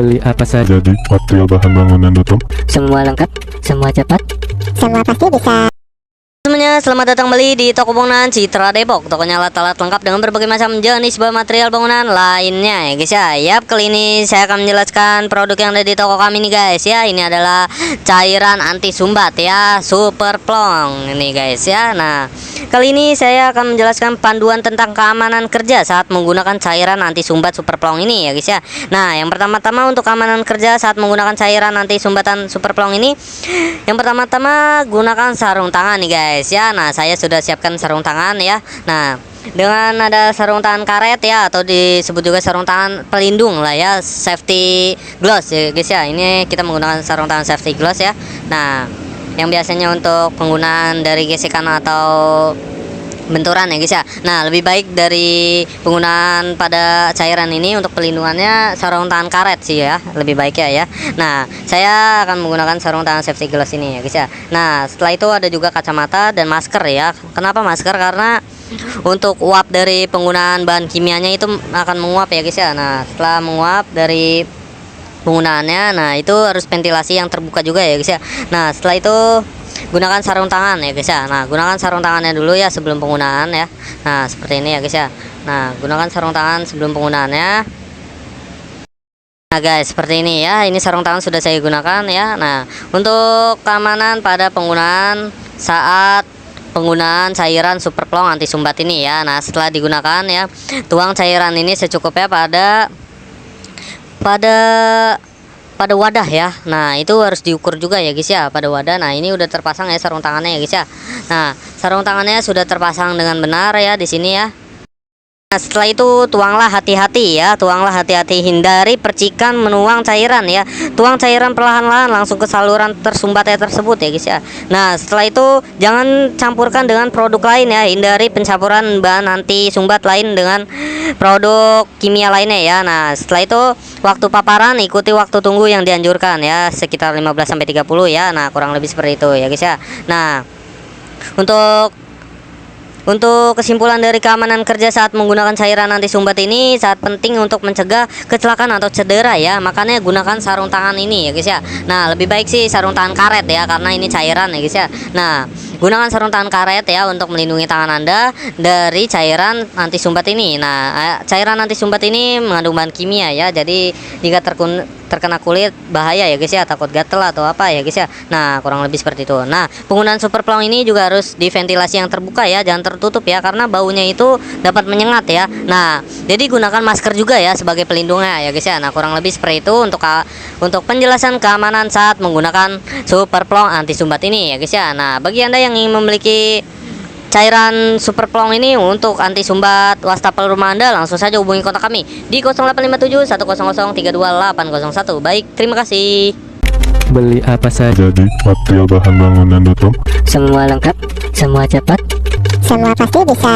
Beli apa saja Jadi material bahan bangunan.com. semua lengkap, semua cepat. Semua pasti bisa. Semuanya, selamat datang kembali di toko bangunan Citra Depok. Tokonya alat-alat lengkap dengan berbagai macam jenis bahan material bangunan lainnya ya guys ya. Yap, kali ini saya akan menjelaskan produk yang ada di toko kami nih guys ya. Ini adalah cairan anti sumbat ya, Super Plong ini guys ya. Nah, kali ini saya akan menjelaskan panduan tentang keamanan kerja saat menggunakan cairan anti sumbat Super Plong ini ya guys ya. Nah, yang pertama-tama untuk keamanan kerja saat menggunakan cairan anti sumbatan Super Plong ini, yang pertama-tama gunakan sarung tangan nih guys ya. Nah, saya sudah siapkan sarung tangan ya. Nah, dengan ada sarung tangan karet ya, atau disebut juga sarung tangan pelindung lah ya, safety gloves ya guys ya. Ini kita menggunakan sarung tangan safety gloves ya. Nah, yang biasanya untuk penggunaan dari gesekan atau benturan ya guys ya. Nah, lebih baik dari penggunaan pada cairan ini untuk pelindungannya sarung tangan karet sih ya, lebih baik ya. Nah, saya akan menggunakan sarung tangan safety gloves ini ya guys ya. Nah, setelah itu ada juga kacamata dan masker ya. Kenapa masker? Karena untuk uap dari penggunaan bahan kimianya itu akan menguap ya guys ya. Nah, setelah menguap dari penggunaannya, nah itu harus ventilasi yang terbuka juga ya guys ya. Nah, setelah itu gunakan sarung tangan ya guys ya. Nah, gunakan sarung tangannya dulu ya sebelum penggunaan ya. Nah, seperti ini ya guys ya. Nah, gunakan sarung tangan sebelum penggunaannya. Nah guys, seperti ini ya. Ini sarung tangan sudah saya gunakan ya. Nah, untuk keamanan pada penggunaan saat penggunaan cairan Super Plong anti sumbat ini ya. Nah, setelah digunakan ya, tuang cairan ini secukupnya pada wadah ya. Nah, itu harus diukur juga ya guys ya pada wadah. Nah, ini udah terpasang ya sarung tangannya ya guys ya. Nah, sarung tangannya sudah terpasang dengan benar ya di sini ya. Nah, setelah itu tuanglah hati-hati ya, tuanglah hati-hati, hindari percikan menuang cairan ya. Tuang cairan perlahan-lahan langsung ke saluran tersumbatnya tersebut ya guys ya. Nah, setelah itu jangan campurkan dengan produk lain ya, hindari pencampuran bahan anti sumbat lain dengan produk kimia lainnya ya. Nah, setelah itu waktu paparan ikuti waktu tunggu yang dianjurkan ya, sekitar 15-30 ya. Nah, kurang lebih seperti itu ya guys ya. Nah, untuk kesimpulan dari keamanan kerja saat menggunakan cairan anti sumbat ini sangat penting untuk mencegah kecelakaan atau cedera ya. Makanya gunakan sarung tangan ini ya guys ya. Nah, lebih baik sih sarung tangan karet ya, karena ini cairan ya guys ya. Nah, gunakan sarung tangan karet ya untuk melindungi tangan Anda dari cairan anti sumbat ini. Nah, cairan anti sumbat ini mengandung bahan kimia ya. Jadi jika terkena kulit bahaya ya guys ya, takut gatel atau apa ya guys ya. Nah, kurang lebih seperti itu. Nah, penggunaan Super Plong ini juga harus di ventilasi yang terbuka ya, jangan tertutup ya, karena baunya itu dapat menyengat ya. Nah, jadi gunakan masker juga ya sebagai pelindungnya ya guys ya. Nah, kurang lebih seperti itu untuk penjelasan keamanan saat menggunakan Super Plong anti sumbat ini ya guys ya. Nah, bagi Anda yang ingin memiliki cairan Super Plong ini untuk anti sumbat wastafel rumah Anda, langsung saja hubungi kontak kami di 0857 100 32801. Baik, terima kasih. Beli apa saja Jadi material bahan bangunan.com. semua lengkap, semua cepat. Semua pasti bisa.